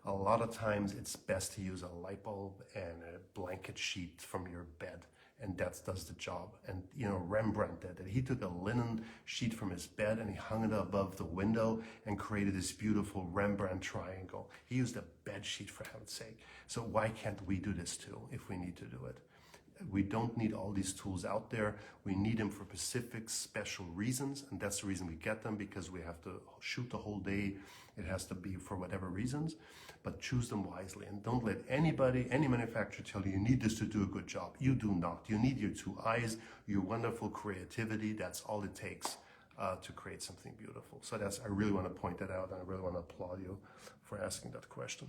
a lot of times it's best to use a light bulb and a blanket sheet from your bed and that does the job. And you know, Rembrandt did it. He took a linen sheet from his bed and he hung it above the window and created this beautiful Rembrandt triangle. He used a bed sheet, for heaven's sake. So why can't we do this too if we need to do it? We don't need all these tools out there. We need them for specific, special reasons, and that's the reason we get them, because we have to shoot the whole day. It has to be for whatever reasons, but choose them wisely, and don't let anybody, any manufacturer tell you need this to do a good job. You do not. You need your two eyes, your wonderful creativity. That's all it takes to create something beautiful. So I really want to point that out, and I really want to applaud you for asking that question.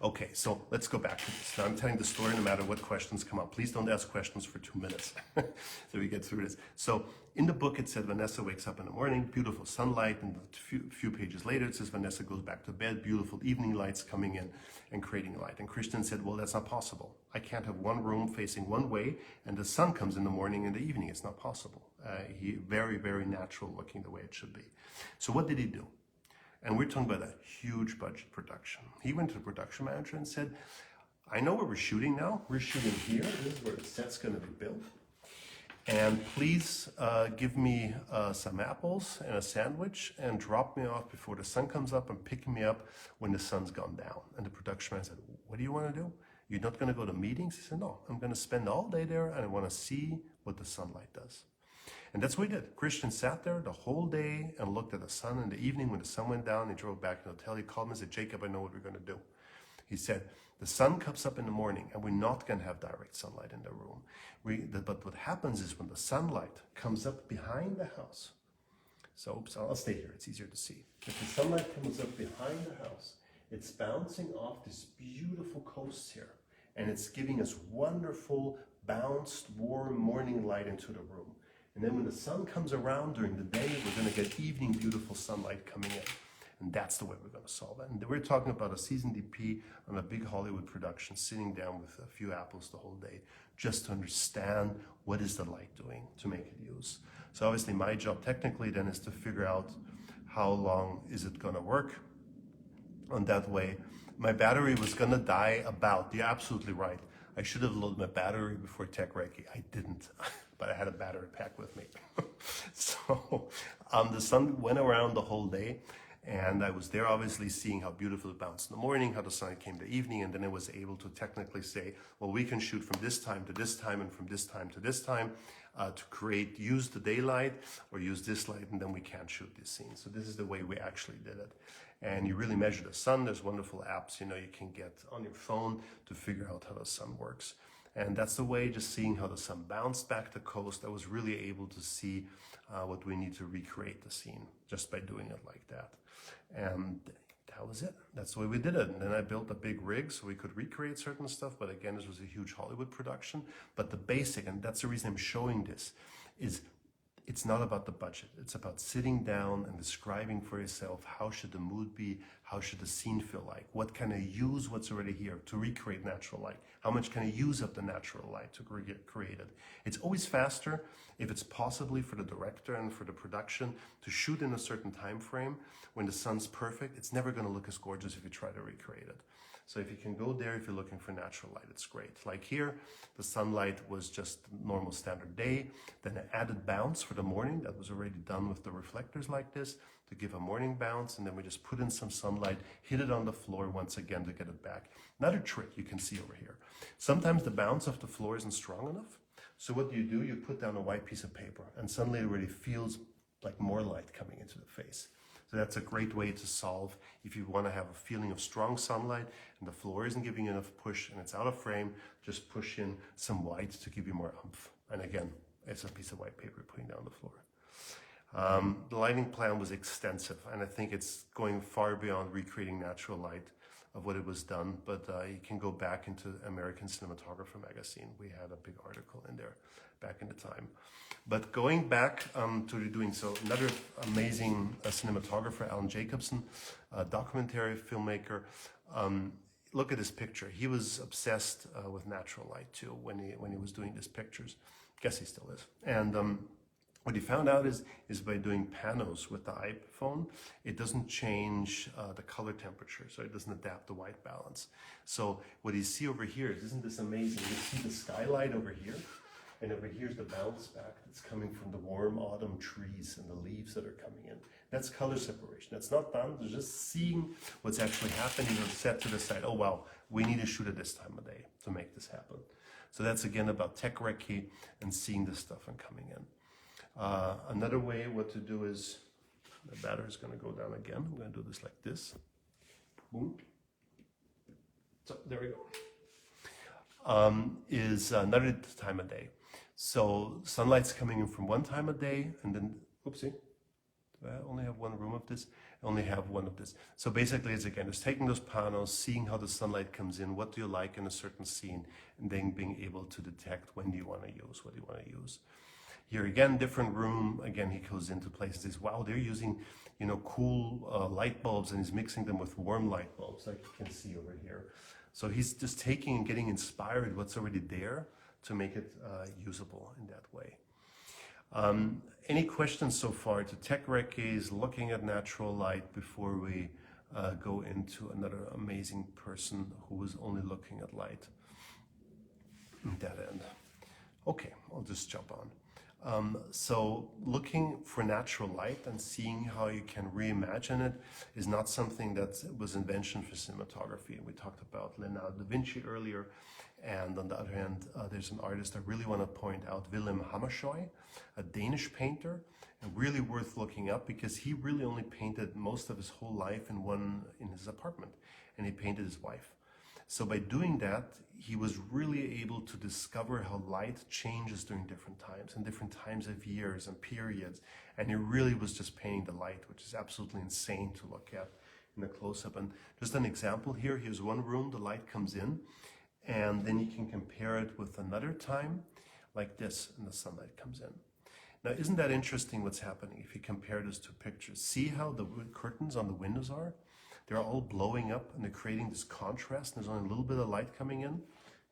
Okay, so let's go back to this. Now I'm telling the story no matter what questions come up. Please don't ask questions for 2 minutes so we get through this. So in the book it said Vanessa wakes up in the morning, beautiful sunlight, and a few pages later it says Vanessa goes back to bed, beautiful evening lights coming in and creating light. And Christian said, well, that's not possible. I can't have one room facing one way and the sun comes in the morning and the evening. It's not possible. Very, very natural looking the way it should be. So what did he do? And we're talking about a huge budget production. He went to the production manager and said, I know where we're shooting now. We're shooting here. This is where the set's going to be built. And please give me some apples and a sandwich and drop me off before the sun comes up and pick me up when the sun's gone down. And the production manager said, what do you want to do? You're not going to go to meetings? He said, no, I'm going to spend all day there and I want to see what the sunlight does. And that's what he did. Christian sat there the whole day and looked at the sun. In the evening, when the sun went down, he drove back to the hotel. He called me and said, Jacob, I know what we're going to do. He said, the sun comes up in the morning and we're not going to have direct sunlight in the room. But what happens is when the sunlight comes up behind the house, so oops, I'll stay here, it's easier to see. If the sunlight comes up behind the house, it's bouncing off this beautiful coast here. And it's giving us wonderful, bounced, warm morning light into the room. And then when the sun comes around during the day, we're going to get evening, beautiful sunlight coming in. And that's the way we're going to solve it. And we're talking about a seasoned DP on a big Hollywood production, sitting down with a few apples the whole day, just to understand what is the light doing to make it use. So obviously my job technically then is to figure out how long is it going to work. And that way, my battery was going to die about, you're absolutely right. I should have loaded my battery before Tech Reiki. I didn't. But I had a battery pack with me. So the sun went around the whole day, and I was there obviously seeing how beautiful it bounced in the morning, how the sun came the evening, and then I was able to technically say, well, we can shoot from this time to this time and from this time to this time to use the daylight or use this light, and then we can't shoot this scene. So this is the way we actually did it. And you really measure the sun. There's wonderful apps, you can get on your phone to figure out how the sun works. And that's the way, just seeing how the sun bounced back the coast, I was really able to see what we need to recreate the scene just by doing it like that. And that was it. That's the way we did it. And then I built a big rig so we could recreate certain stuff. But again, this was a huge Hollywood production. But the basic, and that's the reason I'm showing this, is it's not about the budget. It's about sitting down and describing for yourself, how should the mood be? How should the scene feel like? What can I use what's already here to recreate natural light? How much can I use of the natural light to create it? It's always faster if it's possibly for the director and for the production to shoot in a certain time frame when the sun's perfect. It's never going to look as gorgeous if you try to recreate it. So if you can go there, if you're looking for natural light, it's great. Like here, the sunlight was just normal standard day. Then an added bounce for the morning that was already done with the reflectors like this to give a morning bounce. And then we just put in some sunlight, hit it on the floor once again to get it back. Another trick you can see over here. Sometimes the bounce of the floor isn't strong enough. So what do? You put down a white piece of paper and suddenly it already feels like more light coming into the face. So that's a great way to solve if you want to have a feeling of strong sunlight and the floor isn't giving you enough push and it's out of frame, just push in some white to give you more oomph. And again, it's a piece of white paper putting down the floor. The lighting plan was extensive, and I think it's going far beyond recreating natural light of what it was done, but you can go back into American Cinematographer magazine. We had a big article in there back in the time. But going back to doing so, another amazing cinematographer, Alan Jacobson, a documentary filmmaker. Look at this picture. He was obsessed with natural light too when he was doing these pictures. Guess he still is. And What he found out is by doing panos with the iPhone, it doesn't change the color temperature, so it doesn't adapt the white balance. So what you see over here, isn't this amazing? You see the skylight over here, and over here's the bounce back that's coming from the warm autumn trees and the leaves that are coming in. That's color separation. That's not done, it's just seeing what's actually happening or set to the side. Oh wow, we need to shoot at this time of day to make this happen. So that's again about tech recce and seeing this stuff and coming in. Another way what to do is, the battery is going to go down again. I'm going to do this like this. Boom. So there we go. Is another time of day. So sunlight's coming in from one time of day, and then, oopsie, do I only have one room of this? I only have one of this. So basically it's again, just taking those panels, seeing how the sunlight comes in, what do you like in a certain scene, and then being able to detect when do you want to use, what do you want to use. Here again, different room. Again, he goes into places. Says, wow, they're using, you know, cool light bulbs, and he's mixing them with warm light bulbs, like you can see over here. So he's just taking and getting inspired what's already there to make it usable in that way. Any questions so far to tech recce's, looking at natural light before we go into another amazing person who was only looking at light at that end? Okay, I'll just jump on. So looking for natural light and seeing how you can reimagine it is not something that was invention for cinematography. We talked about Leonardo da Vinci earlier, and on the other hand, there's an artist I really want to point out, Willem Hammershøi, a Danish painter, and really worth looking up because he really only painted most of his whole life in his apartment, and he painted his wife. So by doing that, he was really able to discover how light changes during different times and different times of years and periods. And he really was just painting the light, which is absolutely insane to look at in a close-up. And just an example here, here's one room, the light comes in, and then you can compare it with another time like this, and the sunlight comes in. Now, isn't that interesting what's happening if you compare those two pictures? See how the curtains on the windows are? They're all blowing up and they're creating this contrast. There's only a little bit of light coming in.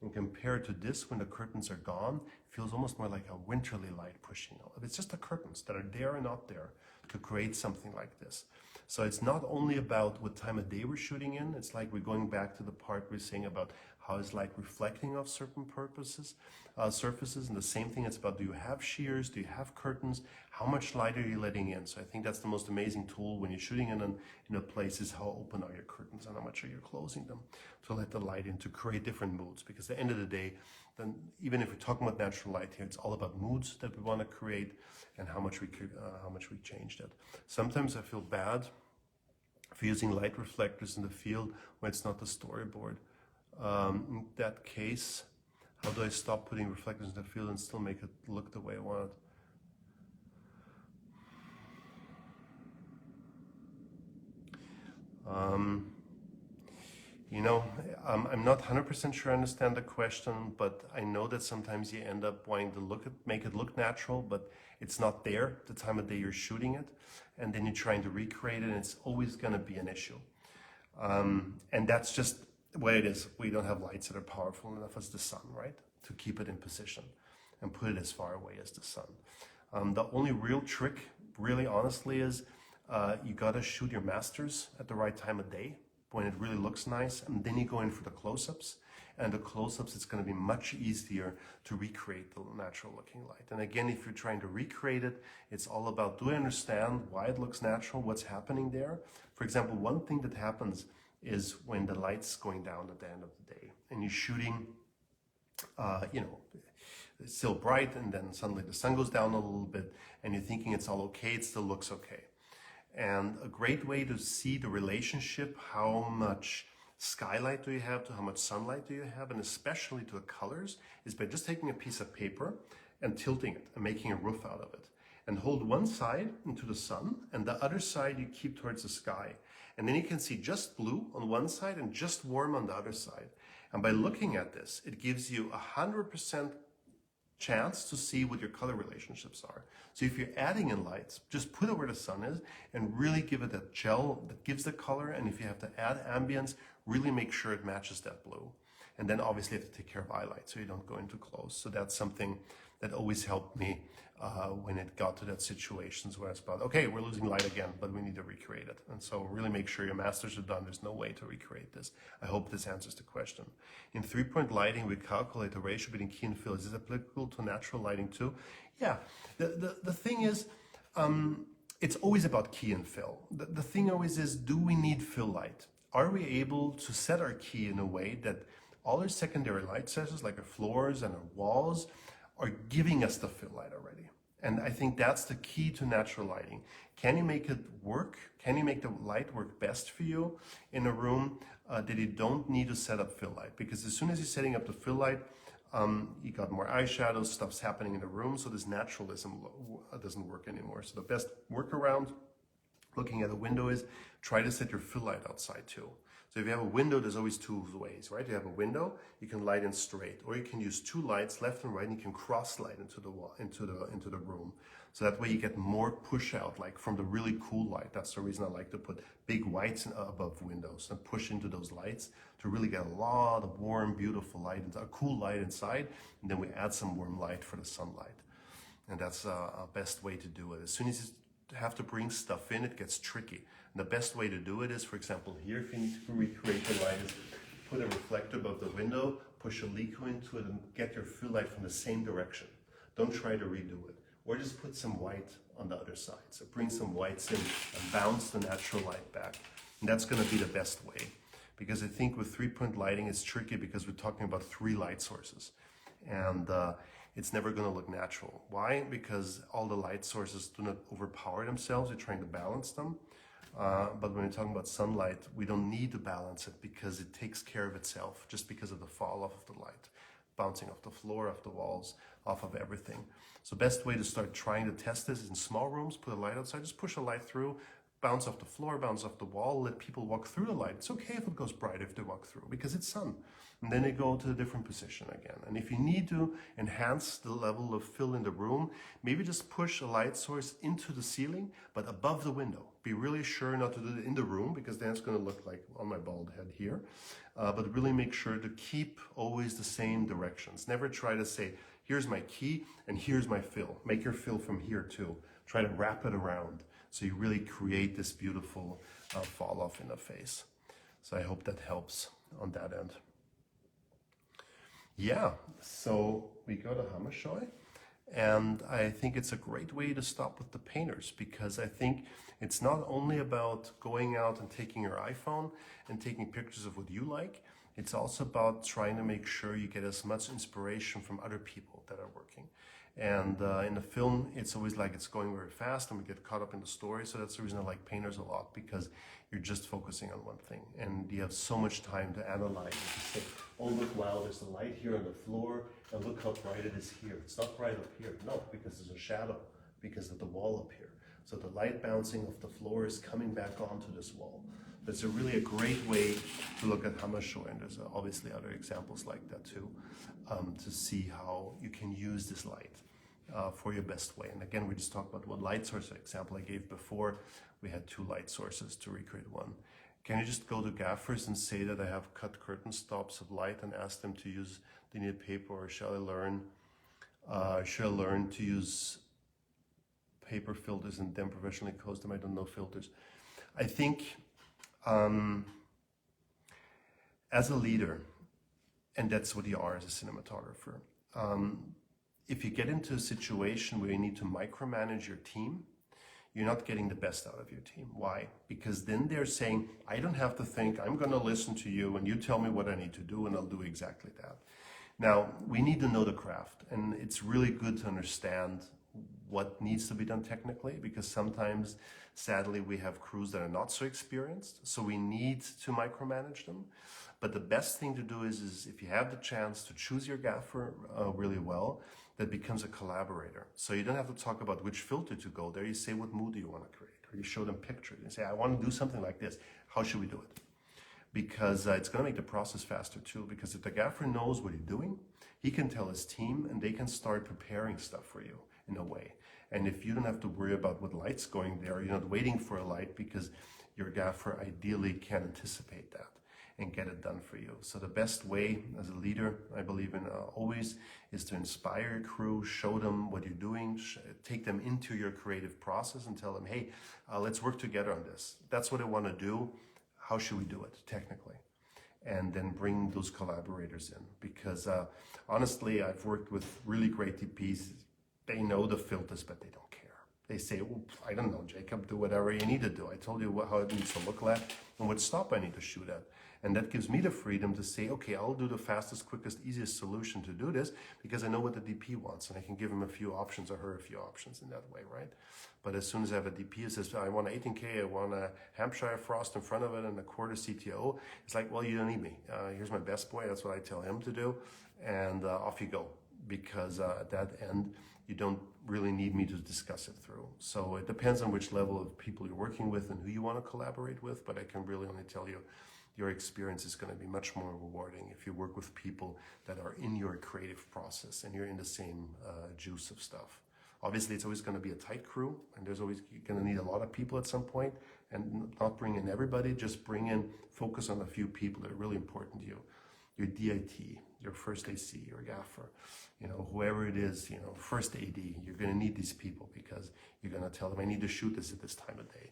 And compared to this, when the curtains are gone, it feels almost more like a winterly light pushing out. It's just the curtains that are there and not there to create something like this. So it's not only about what time of day we're shooting in. It's like we're going back to the part we're saying about how is light reflecting off certain surfaces. And the same thing, it's about, do you have shears? Do you have curtains? How much light are you letting in? So I think that's the most amazing tool when you're shooting in a place is how open are your curtains and how much are you closing them to let the light in to create different moods. Because at the end of the day, then even if we're talking about natural light here, it's all about moods that we want to create and how much we change that. Sometimes I feel bad for using light reflectors in the field when it's not the storyboard. In that case, how do I stop putting reflectors in the field and still make it look the way I want it? I'm not 100% sure I understand the question, but I know that sometimes you end up wanting to make it look natural, but it's not there the time of day you're shooting it, and then you're trying to recreate it, and it's always going to be an issue. And that's just the way it is. We don't have lights that are powerful enough as the sun, right? To keep it in position and put it as far away as the sun. The only real trick, really honestly, is you got to shoot your masters at the right time of day when it really looks nice, and then you go in for the close-ups. And the close-ups, it's going to be much easier to recreate the natural looking light. And again, if you're trying to recreate it, it's all about, do I understand why it looks natural, what's happening there? For example, one thing that happens is when the light's going down at the end of the day and you're shooting, it's still bright, and then suddenly the sun goes down a little bit and you're thinking it's all okay, it still looks okay. And a great way to see the relationship, how much skylight do you have to how much sunlight do you have, and especially to the colors, is by just taking a piece of paper and tilting it and making a roof out of it. And hold one side into the sun and the other side you keep towards the sky. And then you can see just blue on one side and just warm on the other side. And by looking at this, it gives you 100% chance to see what your color relationships are. So if you're adding in lights, just put it where the sun is and really give it that gel that gives the color. And if you have to add ambience, really make sure it matches that blue. And then obviously you have to take care of eye light so you don't go in too close. So that's something that always helped me when it got to that situations where it's about, okay, we're losing light again, but we need to recreate it. And so really make sure your masters are done. There's no way to recreate this. I hope this answers the question. In 3-point lighting, we calculate the ratio between key and fill. Is this applicable to natural lighting too? Yeah, the thing is, it's always about key and fill. The thing always is, do we need fill light? Are we able to set our key in a way that all our secondary light sources, like our floors and our walls, are giving us the fill light already? And I think that's the key to natural lighting. Can you make it work? Can you make the light work best for you in a room that you don't need to set up fill light? Because as soon as you're setting up the fill light, you got more eyeshadows, stuff's happening in the room, so this naturalism doesn't work anymore. So the best workaround looking at a window is try to set your fill light outside too. So if you have a window, there's always two ways, right? You have a window, you can light in straight, or you can use two lights, left and right, and you can cross light into the wall, into the room. So that way you get more push out, like from the really cool light. That's the reason I like to put big whites above windows and push into those lights to really get a lot of warm, beautiful light, a cool light inside, and then we add some warm light for the sunlight. And that's a best way to do it. As soon as you have to bring stuff in, it gets tricky. And the best way to do it is, for example, here, if you need to recreate the light, is put a reflector above the window, push a leco into it, and get your fill light from the same direction. Don't try to redo it. Or just put some white on the other side. So bring some whites in and bounce the natural light back. And that's going to be the best way. Because I think with 3-point lighting, it's tricky because we're talking about 3 light sources. And it's never going to look natural. Why? Because all the light sources do not overpower themselves. You're trying to balance them. But when we're talking about sunlight, we don't need to balance it because it takes care of itself just because of the fall off of the light, bouncing off the floor, off the walls, off of everything. So best way to start trying to test this is in small rooms, put a light outside, just push a light through, bounce off the floor, bounce off the wall, let people walk through the light. It's okay if it goes bright if they walk through because it's sun. And then they go to a different position again. And if you need to enhance the level of fill in the room, maybe just push a light source into the ceiling, but above the window. Be really sure not to do it in the room because then it's going to look like on my bald head here. But really make sure to keep always the same directions. Never try to say, here's my key and here's my fill. Make your fill from here too. Try to wrap it around so you really create this beautiful fall off in the face. So I hope that helps on that end. Yeah, so we go to Hammershøi, and I think it's a great way to stop with the painters because I think it's not only about going out and taking your iPhone and taking pictures of what you like, it's also about trying to make sure you get as much inspiration from other people that are working. And in the film, it's always like it's going very fast and we get caught up in the story. So that's the reason I like painters a lot because you're just focusing on one thing and you have so much time to analyze it. To say, oh, look, wow, there's a light here on the floor and look how bright it is here. It's not bright up here. No, because there's a shadow because of the wall up here. So the light bouncing off the floor is coming back onto this wall. That's really a great way to look at Hammershøi, and there's obviously other examples like that too, to see how you can use this light for your best way. And again, we just talked about one light source example I gave before. We had 2 light sources to recreate one. Can you just go to Gaffers and say that I have cut curtain stops of light and ask them to use linear paper, or shall I learn to use paper filters and then professionally close them? I don't know filters. I think as a leader, and that's what you are as a cinematographer, if you get into a situation where you need to micromanage your team, you're not getting the best out of your team. Why? Because then they're saying, I don't have to think, I'm going to listen to you and you tell me what I need to do and I'll do exactly that. Now, we need to know the craft, and it's really good to understand what needs to be done technically, because sometimes, sadly, we have crews that are not so experienced, so we need to micromanage them. But the best thing to do is if you have the chance to choose your gaffer really well, that becomes a collaborator. So you don't have to talk about which filter to go there. You say, what mood do you want to create? Or you show them pictures and say, I want to do something like this. How should we do it? Because it's going to make the process faster too. Because if the gaffer knows what he's doing, he can tell his team and they can start preparing stuff for you in a way. And if you don't have to worry about what light's going there, you're not waiting for a light because your gaffer ideally can anticipate that. and get it done for you. So the best way as a leader, I believe in always, is to inspire your crew, show them what you're doing, take them into your creative process and tell them, hey, let's work together on this. That's what I want to do. How should we do it technically? And then bring those collaborators in, because honestly, I've worked with really great DPs. They know the filters, but they don't care. They say, well, I don't know, Jacob, do whatever you need to do. I told you how it needs to look like and what stop I need to shoot at. And that gives me the freedom to say, okay, I'll do the fastest, quickest, easiest solution to do this because I know what the DP wants and I can give him a few options or her a few options in that way, right? But as soon as I have a DP who says, I want an 18K, I want a Hampshire Frost in front of it and a quarter CTO, it's like, well, you don't need me. Here's my best boy. That's what I tell him to do. And off you go. Because at that end, you don't really need me to discuss it through. So it depends on which level of people you're working with and who you want to collaborate with. But I can really only tell you, your experience is going to be much more rewarding if you work with people that are in your creative process and you're in the same juice of stuff. Obviously, it's always going to be a tight crew, and there's always going to need a lot of people at some point, and not bring in everybody, just focus on a few people that are really important to you. Your DIT, your first AC, your Gaffer, whoever it is, first AD, you're going to need these people because you're going to tell them, I need to shoot this at this time of day.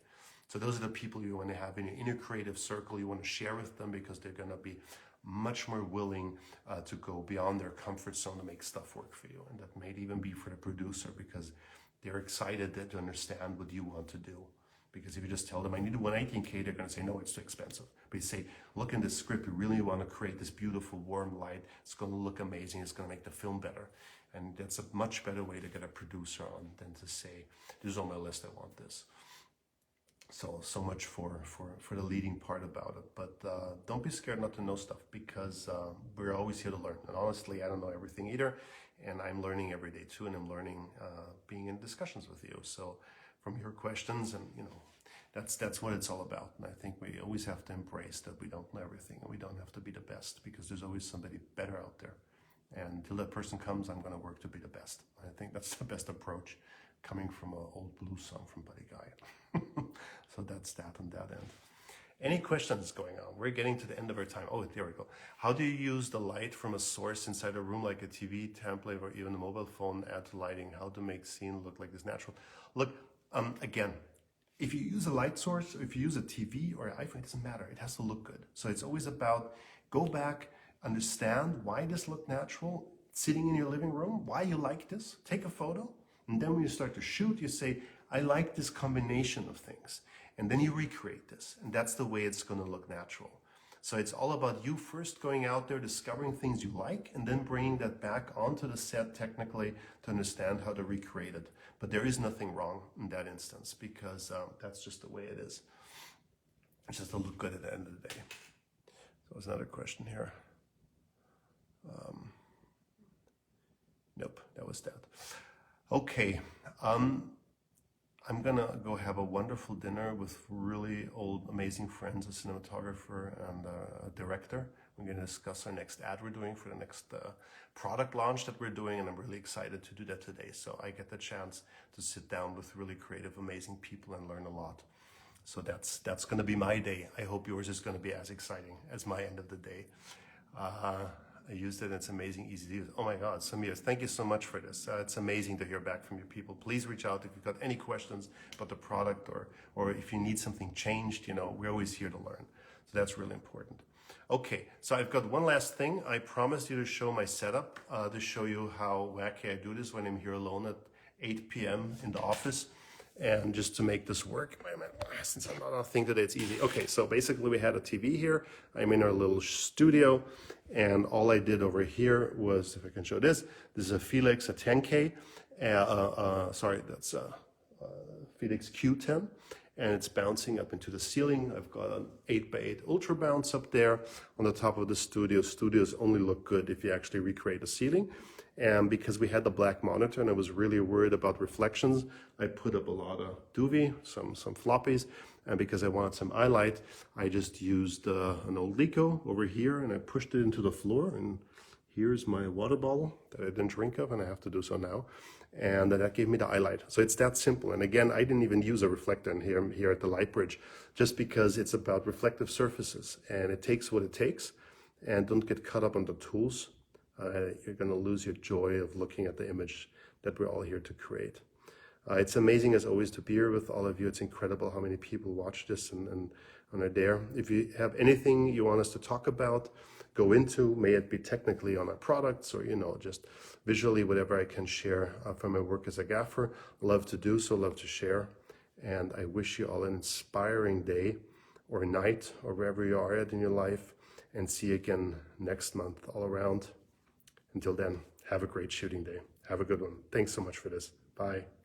So those are the people you want to have in your inner creative circle. You want to share with them because they're going to be much more willing to go beyond their comfort zone to make stuff work for you. And that may even be for the producer because they're excited to understand what you want to do. Because if you just tell them, I need to 118K, they're going to say, no, it's too expensive. But you say, look in this script, we really want to create this beautiful warm light. It's going to look amazing. It's going to make the film better. And that's a much better way to get a producer on than to say, this is on my list, I want this. So much for the leading part about it. But don't be scared not to know stuff because we're always here to learn. And honestly, I don't know everything either. And I'm learning every day too. And I'm learning being in discussions with you. So from your questions and, that's what it's all about. And I think we always have to embrace that we don't know everything and we don't have to be the best because there's always somebody better out there. And until that person comes, I'm going to work to be the best. I think that's the best approach coming from an old blues song from Buddy Guy. So that's that on that end. Any questions going on? We're getting to the end of our time. Oh, there we go. How do you use the light from a source inside a room like a TV, template, or even a mobile phone add to lighting? How to make scene look like this natural? Look, again, if you use a light source, or if you use a TV or an iPhone, it doesn't matter. It has to look good. So it's always about go back, understand why this looked natural, sitting in your living room, why you like this, take a photo. And then when you start to shoot, you say, I like this combination of things. And then you recreate this. And that's the way it's going to look natural. So it's all about you first going out there, discovering things you like, and then bringing that back onto the set technically to understand how to recreate it. But there is nothing wrong in that instance because that's just the way it is. It's just to look good at the end of the day. So there's another question here. Nope, that was that. Okay, I'm gonna go have a wonderful dinner with really old, amazing friends, a cinematographer and a director. We're gonna discuss our next ad we're doing for the next product launch that we're doing, and I'm really excited to do that today. So I get the chance to sit down with really creative, amazing people and learn a lot. So that's gonna be my day. I hope yours is gonna be as exciting as my end of the day. I used it, and it's amazing, easy to use. Oh my God, Samir, thank you so much for this. It's amazing to hear back from your people. Please reach out if you've got any questions about the product or if you need something changed, we're always here to learn. So that's really important. Okay, so I've got one last thing. I promised you to show my setup, to show you how wacky I do this when I'm here alone at 8 p.m. in the office. And just to make this work, since I'm not on a thing today, it's easy. Okay, so basically we had a TV here. I'm in our little studio, and all I did over here was, if I can show this is a Felix, a 10K. Sorry, that's a Felix Q10, and it's bouncing up into the ceiling. I've got an 8x8 Ultra Bounce up there on the top of the studio. Studios only look good if you actually recreate a ceiling. And because we had the black monitor and I was really worried about reflections, I put up a lot of duvet, some floppies. And because I wanted some eye light, I just used an old Lico over here and I pushed it into the floor. And here's my water bottle that I didn't drink of, and I have to do so now. And that gave me the highlight. So it's that simple. And again, I didn't even use a reflector in here at the Lightbridge, just because it's about reflective surfaces, and it takes what it takes. And don't get caught up on the tools. You're going to lose your joy of looking at the image that we're all here to create. It's amazing, as always, to be here with all of you. It's incredible how many people watch this and are there. If you have anything you want us to talk about, go into, may it be technically on our products or, just visually, whatever I can share from my work as a gaffer. Love to do so, love to share. And I wish you all an inspiring day or night or wherever you are at in your life, and see you again next month all around. Until then, have a great shooting day. Have a good one. Thanks so much for this. Bye.